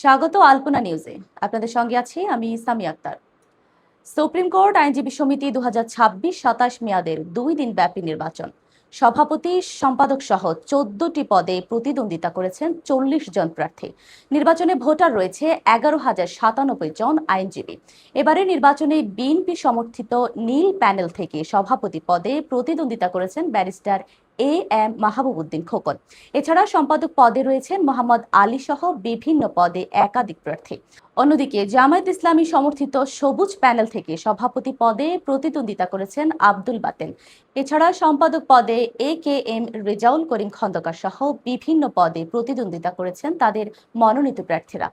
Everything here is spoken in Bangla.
স্বাগত আলপনা নিউজে। আপনাদের সঙ্গে আছি আমি সামি আক্তার। সুপ্রিম কোর্ট আইনজীবী সমিতি 2026-27 মেয়াদের 2 দিন ব্যাপী নির্বাচন। সভাপতি, সম্পাদক সহ 14টি পদে প্রতিদ্বন্দ্বিতা করেছেন 40 জন প্রার্থী। নির্বাচনে ভোটার রয়েছে 11,097 জন আইনজীবী। এবারে নির্বাচনে বিএনপি সমর্থিত নীল প্যানেল থেকে সভাপতি পদে প্রতিদ্বন্দ্বিতা করেছেন ব্যারিস্টার এম মাহবুব উদ্দিন খোকন। এছাড়া সম্পাদক পদে রয়েছেন মোহাম্মদ আলী সহ বিভিন্ন পদে একাধিক প্রার্থী। অন্যদিকে জামায়াত ইসলামী সমর্থিত সবুজ প্যানেল থেকে সভাপতি পদে প্রতিদ্বন্দ্বিতা করেছেন আব্দুল বাতেন। এছাড়া সম্পাদক পদে এম রেজাউল করিম খন্দকার সহ বিভিন্ন পদে প্রতিদ্বন্দ্বিতা করেছেন তাদের মনোনীত প্রার্থীরা।